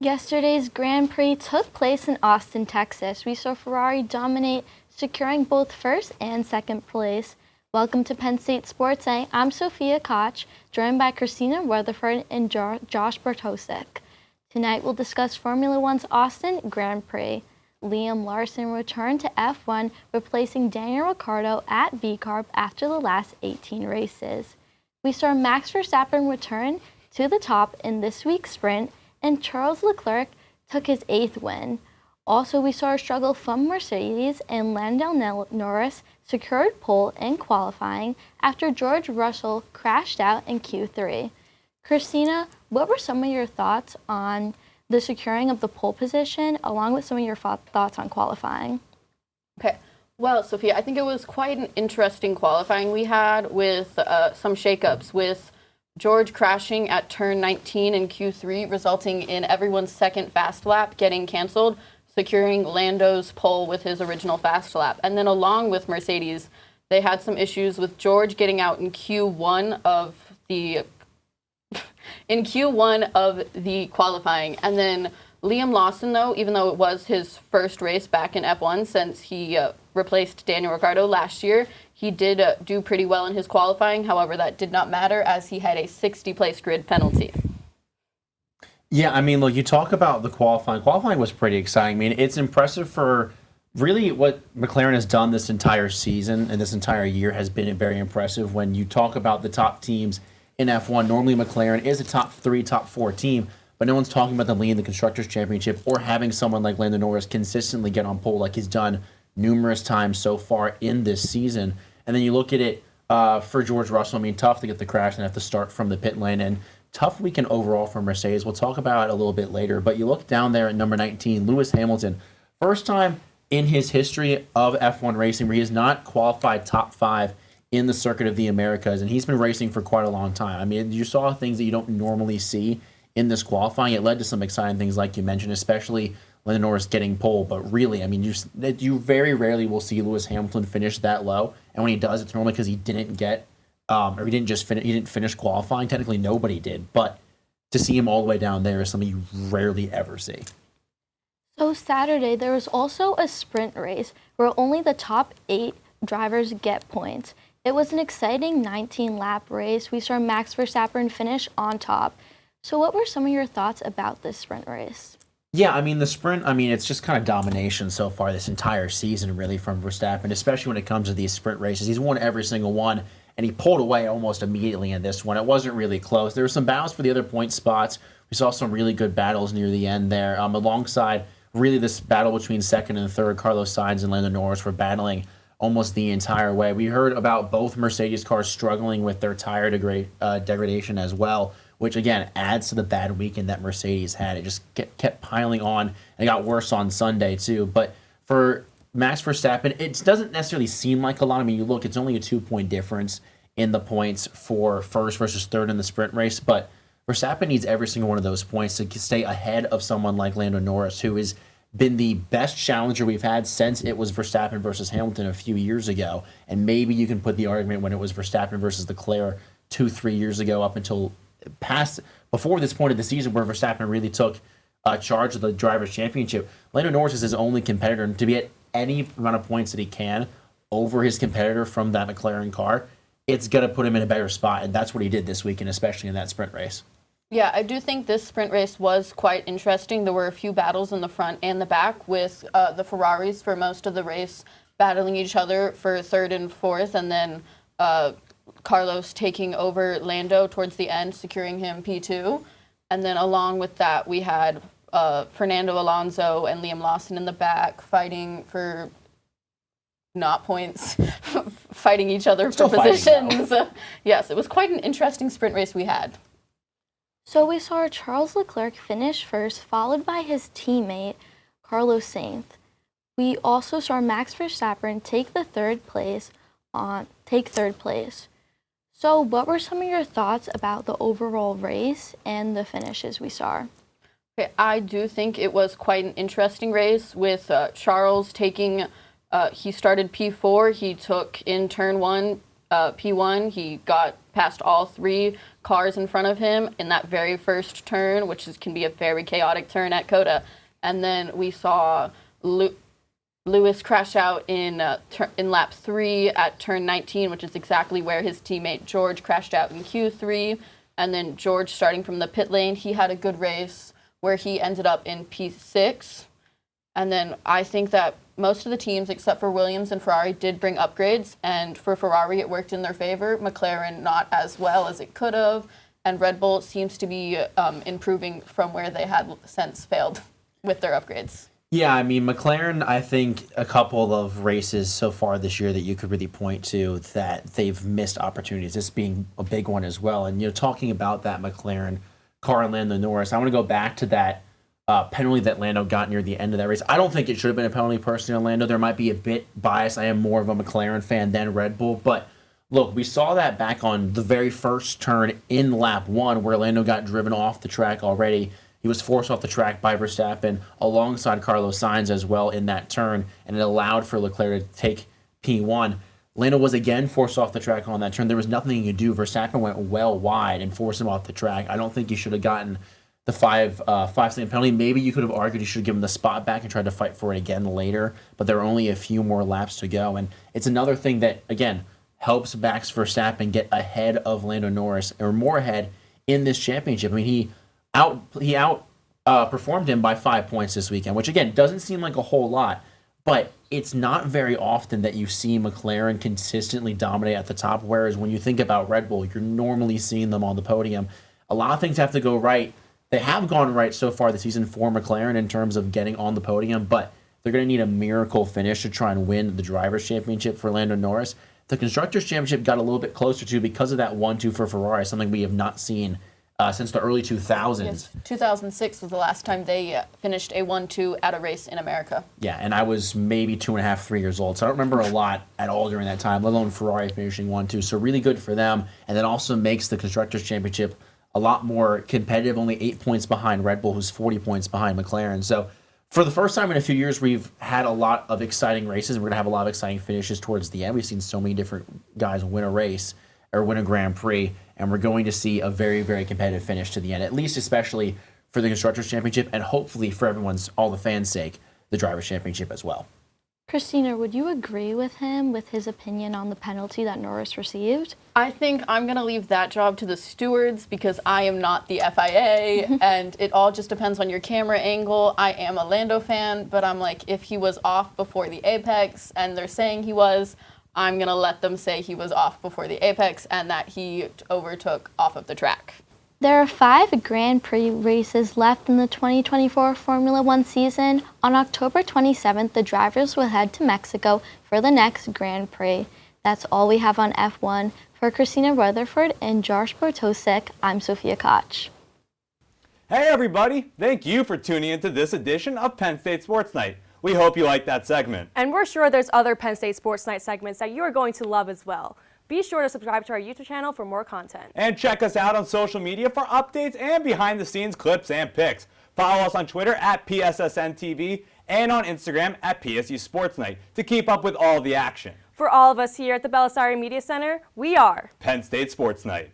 Yesterday's Grand Prix took place in Austin, Texas. We saw Ferrari dominate, securing both first and second place. Welcome to Penn State Sports Day. I'm Sophia Koch, joined by Christina, Rutherford, and Josh Bartosik. Tonight we'll discuss Formula One's Austin Grand Prix. Liam Larson returned to F1, replacing Daniel Ricciardo at VCARB after the last 18 races. We saw Max Verstappen return to the top in this week's sprint, and Charles Leclerc took his 8th win. Also, we saw a struggle from Mercedes, and Lando-Norris secured pole in qualifying after George Russell crashed out in Q3. Christina, what were some of your thoughts on the securing of the pole position, along with some of your thoughts on qualifying? Okay. Well, Sophia, I think it was quite an interesting qualifying we had with some shakeups, with George crashing at turn 19 in Q3, resulting in everyone's second fast lap getting canceled, securing Lando's pole with his original fast lap. And then along with Mercedes, they had some issues with George getting out in Q1 of the qualifying. And then Liam Lawson, though, even though it was his first race back in F1 since he replaced Daniel Ricciardo last year, he did do pretty well in his qualifying. However, that did not matter as he had a 60-place grid penalty. Yeah, I mean, look, you talk about the qualifying. Qualifying was pretty exciting. I mean, it's impressive for really what McLaren has done this entire season and this entire year has been very impressive. When you talk about the top teams in F1, normally McLaren is a top 3, top 4 team, but no one's talking about them leading the Constructors' Championship or having someone like Lando Norris consistently get on pole like he's done numerous times so far in this season. And then you look at it for George Russell. I mean, tough to get the crash and have to start from the pit lane. And tough weekend overall for Mercedes. We'll talk about it a little bit later. But you look down there at number 19, Lewis Hamilton. First time in his history of F1 racing where he has not qualified top 5 in the Circuit of the Americas. And he's been racing for quite a long time. I mean, you saw things that you don't normally see in this qualifying. It led to some exciting things like you mentioned, especially Lando Norris getting pole. But really, I mean, you very rarely will see Lewis Hamilton finish that low. And when he does, it's normally because he didn't get or he didn't finish qualifying. Technically, nobody did. But to see him all the way down there is something you rarely ever see. So Saturday, there was also a sprint race where only the top 8 drivers get points. It was an exciting 19-lap race. We saw Max Verstappen finish on top. So what were some of your thoughts about this sprint race? Yeah, I mean, the sprint, it's just kind of domination so far this entire season, really, from Verstappen, especially when it comes to these sprint races. He's won every single one, and he pulled away almost immediately in this one. It wasn't really close. There were some battles for the other point spots. We saw some really good battles near the end there. Alongside, really, this battle between second and third, Carlos Sainz and Lando Norris were battling almost the entire way. We heard about both Mercedes cars struggling with their tire degradation as well, which, again, adds to the bad weekend that Mercedes had. It just kept piling on, and it got worse on Sunday, too. But for Max Verstappen, it doesn't necessarily seem like a lot. I mean, you look, it's only a 2-point difference in the points for first versus third in the sprint race, but Verstappen needs every single one of those points to stay ahead of someone like Lando Norris, who has been the best challenger we've had since it was Verstappen versus Hamilton a few years ago. And maybe you can put the argument when it was Verstappen versus Leclerc 2-3 years ago up until before this point of the season where Verstappen really took charge of the Drivers' Championship. Lando Norris is his only competitor, and to be at any amount of points that he can over his competitor from that McLaren car, it's going to put him in a better spot, and that's what he did this weekend, especially in that sprint race. Yeah, I do think this sprint race was quite interesting. There were a few battles in the front and the back with the Ferraris for most of the race battling each other for third and fourth, and then Carlos taking over Lando towards the end, securing him P2. And then along with that, we had Fernando Alonso and Liam Lawson in the back fighting for not points, fighting each other for positions. Yes, it was quite an interesting sprint race we had. So we saw Charles Leclerc finish first, followed by his teammate, Carlos Sainz. We also saw Max Verstappen take third place. So what were some of your thoughts about the overall race and the finishes we saw? Okay, I do think it was quite an interesting race with Charles taking, he started P4, he took in turn 1, P1, he got passed all 3 cars in front of him in that very first turn, which can be a very chaotic turn at COTA. And then we saw Lewis crash out in lap 3 at turn 19, which is exactly where his teammate George crashed out in Q3. And then George, starting from the pit lane, he had a good race where he ended up in P6. And then I think that most of the teams, except for Williams and Ferrari, did bring upgrades. And for Ferrari, it worked in their favor. McLaren, not as well as it could have. And Red Bull seems to be improving from where they had since failed with their upgrades. Yeah, I mean, McLaren, I think a couple of races so far this year that you could really point to that they've missed opportunities, this being a big one as well. And, talking about that McLaren car and Lando Norris, I want to go back to that penalty that Lando got near the end of that race. I don't think it should have been a penalty personally on Lando. There might be a bit biased. I am more of a McLaren fan than Red Bull. But, look, we saw that back on the very first turn in lap 1 where Lando got driven off the track already. He was forced off the track by Verstappen alongside Carlos Sainz as well in that turn, and it allowed for Leclerc to take P1. Lando was again forced off the track on that turn. There was nothing he could do. Verstappen went well wide and forced him off the track. I don't think he should have gotten the 5-second penalty. Maybe you could have argued he should have given the spot back and tried to fight for it again later, but there are only a few more laps to go. And it's another thing that, again, helps Max Verstappen get ahead of Lando Norris, or more ahead in this championship. I mean, he outperformed him by 5 points this weekend, which again doesn't seem like a whole lot, but it's not very often that you see McLaren consistently dominate at the top. Whereas when you think about Red Bull, you're normally seeing them on the podium. A lot of things have to go right. They have gone right so far this season for McLaren in terms of getting on the podium, but they're going to need a miracle finish to try and win the Drivers' Championship for Lando Norris. The Constructors' Championship got a little bit closer to because of that 1-2 for Ferrari, something we have not seen since the early 2000s. Yes, 2006 was the last time they finished a 1-2 at a race in America. Yeah, and I was maybe 2.5, 3 years old, so I don't remember a lot at all during that time, let alone Ferrari finishing 1-2. So really good for them, and that also makes the Constructors' Championship a lot more competitive, only 8 points behind Red Bull, who's 40 points behind McLaren. So for the first time in a few years, we've had a lot of exciting races, and we're going to have a lot of exciting finishes towards the end. We've seen so many different guys win a race or win a Grand Prix, and we're going to see a very, very competitive finish to the end, at least especially for the Constructors' Championship, and hopefully for all the fans' sake, the Drivers' Championship as well. Christina, would you agree with him with his opinion on the penalty that Norris received? I think I'm going to leave that job to the stewards because I am not the FIA, and it all just depends on your camera angle. I am a Lando fan, but I'm like, if he was off before the apex and they're saying he was, I'm going to let them say he was off before the apex and that he overtook off of the track. There are 5 Grand Prix races left in the 2024 Formula One season. On October 27th, the drivers will head to Mexico for the next Grand Prix. That's all we have on F1. For Christina Rutherford and Josh Bartosik, I'm Sophia Koch. Hey everybody! Thank you for tuning into this edition of Penn State Sports Night. We hope you liked that segment. And we're sure there's other Penn State Sports Night segments that you are going to love as well. Be sure to subscribe to our YouTube channel for more content. And check us out on social media for updates and behind-the-scenes clips and pics. Follow us on Twitter at PSSN TV and on Instagram at PSU Sports Night to keep up with all the action. For all of us here at the Belisari Media Center, we are Penn State Sports Night.